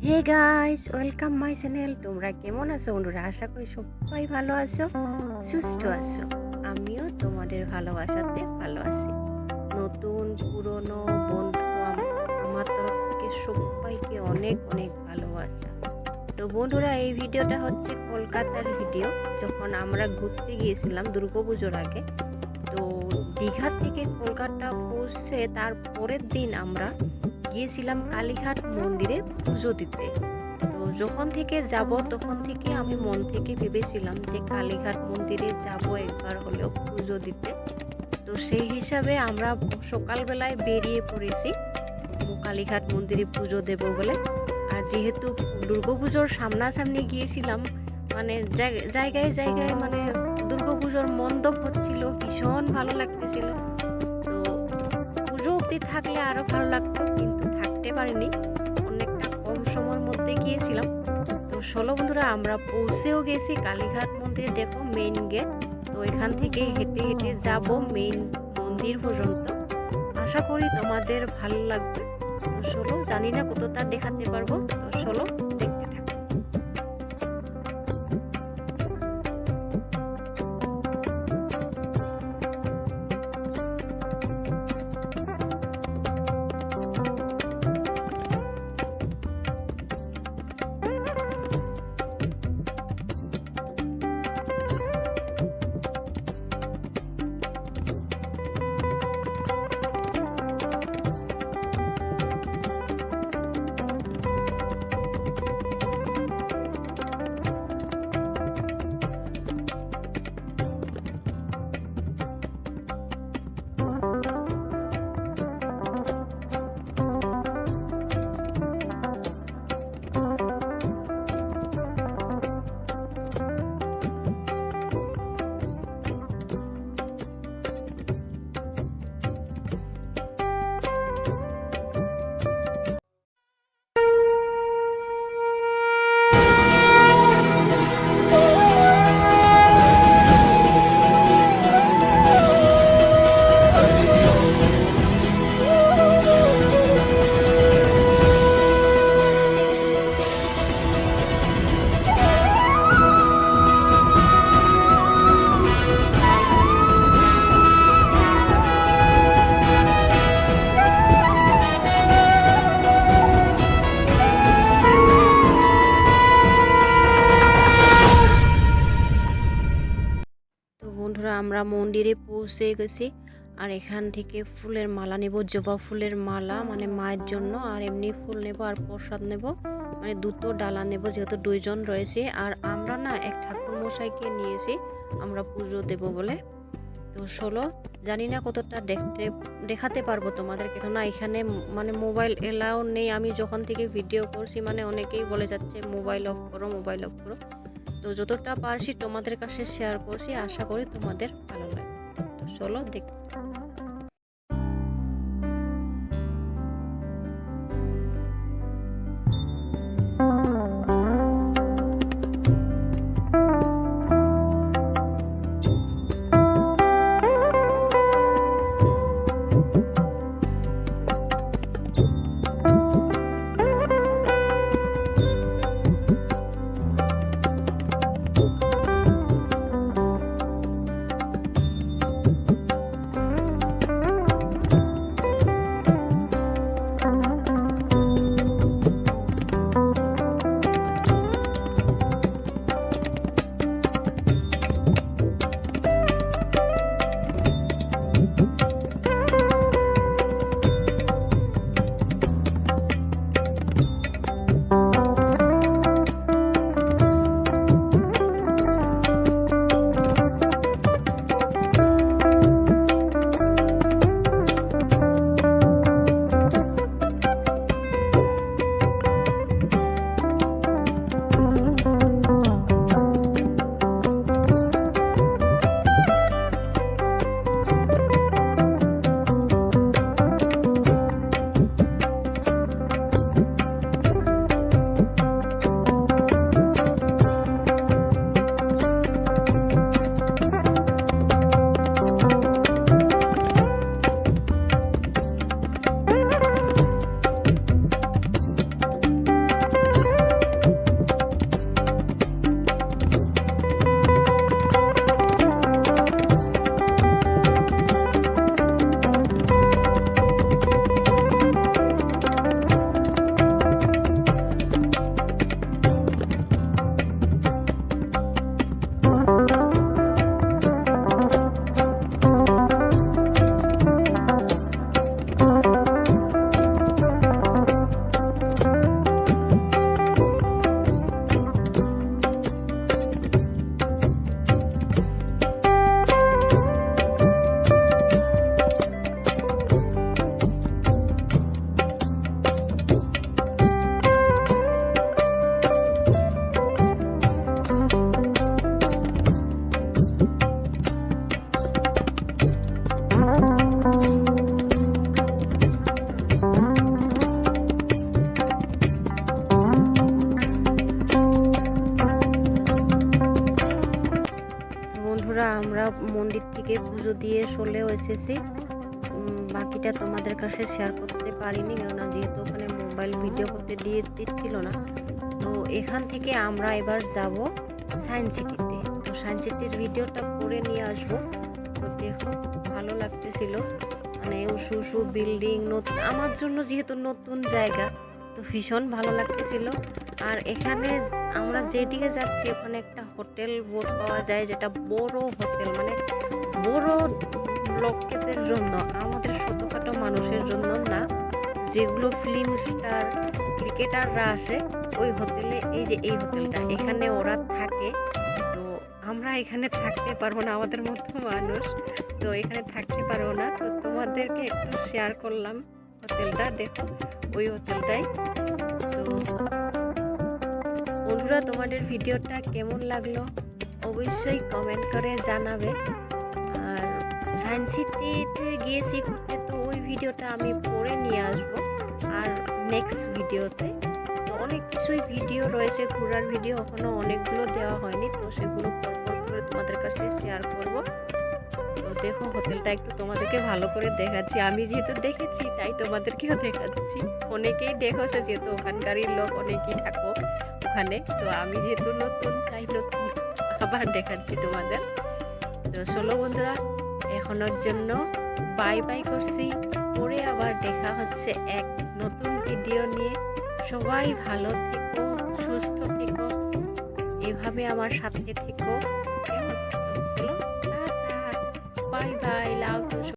Hey guys, welcome my channel. তোমরা কেমন আছো বন্ধুরা? আশা করি সবাই ভালো আছো, সুস্থ আছো। আমিও তোমাদের ভালোবাসাতে ভালো আছি। নতুন পুরনো বন্ধু আমার তরফ থেকে সবাইকে অনেক অনেক ভালোবাসা। তো বন্ধুরা, এই ভিডিওটা হচ্ছে কলকাতার ভিডিও। যখন আমরা ঘুরতে গিয়েছিলাম দুর্গাপুজোর আগে, তো দীঘা থেকে কলকাতা পৌঁছে তার পরের দিন আমরা গিয়েছিলাম কালীঘাট মন্দিরে পুজো দিতে। তো যখন থেকে যাব তখন থেকে আমি মন থেকে ভেবেছিলাম যে কালীঘাট মন্দিরে যাব একবার হলেও পুজো দিতে। তো সেই হিসাবে আমরা সকালবেলায় বেরিয়ে পড়েছি কালীঘাট মন্দিরে পুজো দেব বলে। আর যেহেতু দুর্গাপুজোর সামনাসামনি গিয়েছিলাম, মানে জায়গায় জায়গায় মানে দুর্গাপুজোর মণ্ডপ হচ্ছিল, ভীষণ ভালো লাগতেছিল। তো পুজো অবধি থাকলে আরও ভালো লাগতো, কিন্তু থাকতে পারিনি, অনেকটা কম সময়ের মধ্যে গিয়েছিলাম। তো চলো বন্ধুরা, আমরা পৌঁছেও গেছি কালীঘাট মন্দিরে। দেখো মেইন গেট। তো এখান থেকে হেঁটে হেঁটে যাব মেইন মন্দির পর্যন্ত। আশা করি তোমাদের ভালো লাগবে। তো চলো, জানি না কতটা দেখাতে পারবো, তো চলো দেখতে থাকো। তো বন্ধুরা, আমরা মন্দিরে পৌঁছে গেছি। আর এখান থেকে ফুলের মালা নেব, জবা ফুলের মালা, মানে মায়ের জন্য। আর এমনি ফুল নেব আর প্রসাদ নেব, মানে দুটো ডালা নেব, যেহেতু দুইজন রয়েছে। আর আমরা না এক ঠাকুর মশাইকে নিয়েছি আমরা পুজো দেব বলে। তো চলো, জানি না কতটা দেখাতে পারবো তোমাদের, কেননা এখানে মানে মোবাইল এলাও নেই। আমি যখন থেকে ভিডিও করছি মানে অনেকেই বলে যাচ্ছে মোবাইল অফ করো, মোবাইল অফ করো। তো যতটা পারছি তোমাদের কাছে শেয়ার করছি, আশা করি তোমাদের ভালো লাগে। তো চলো দেখতে। দুর্গে পুজো দিয়ে চলেও এসেছি। বাকিটা তোমাদের কাছে শেয়ার করতে পারিনি, কেননা যেহেতু ওখানে মোবাইল ভিডিও করতে দিচ্ছিল না। তো এখান থেকে আমরা এবার যাব সায়েন্স সিটিতে। তো সায়েন্স সিটির ভিডিওটা করে নিয়ে আসবো। তো দেখো ভালো লাগতেছিল, মানে উঁচু উঁচু বিল্ডিং, নতুন আমার জন্য যেহেতু নতুন জায়গা, তো ভীষণ ভালো লাগতেছিল। আর এখানে আমরা যেদিকে যাচ্ছি ওখানে একটা হোটেল বোট পাওয়া যায়, যেটা বড় হোটেল, মানে বড় লোকেদের জন্য, আমাদের ছোটোখাটো মানুষের জন্য না। যেগুলো ফিল্ম স্টার ক্রিকেটাররা আসে ওই হোটেলে, এই যে এই হোটেলটা, এখানে ওরা থাকে। তো আমরা এখানে থাকতে পারবো না, আমাদের মতো মানুষ তো এখানে থাকতে পারবো না। তো তোমাদেরকে একটু শেয়ার করলাম হোটেলটা, দেখো ওই হোটেলটাই। তো বন্ধুরা, তোমাদের ভিডিওটা কেমন লাগলো অবশ্যই কমেন্ট করে জানাবে। আর সায়েন্স সিটিতে গিয়েছি ঘুরতে, তো ওই ভিডিওটা আমি পরে নিয়ে আসবো আর নেক্সট ভিডিওতে। তো অনেক কিছুই ভিডিও রয়েছে, ঘোরার ভিডিও এখনো অনেকগুলো দেওয়া হয়নি, তো সেগুলো পরপর করে তোমাদের কাছে শেয়ার করব। তো দেখো হোটেলটা একটু তোমাদেরকে ভালো করে দেখাচ্ছি, আমি যেহেতু দেখেছি তাই তোমাদেরকেও দেখাচ্ছি। অনেকেই দেখোছো, যেহেতু ওখানকারই লোক অনেকেই থাকো ওখানে, তো আমি যেহেতু নতুন তাই নতুন আবার দেখাচ্ছি তোমাদের। তো চলো বন্ধুরা, এখনের জন্য বাই বাই করছি, পরে আবার দেখা হচ্ছে এক নতুন ভিডিও নিয়ে। সবাই ভালো থেকো, সুস্থ থেকো, এভাবে আমার সাথে থেকো। চলো, টাটা, বাই বাই, লাভ।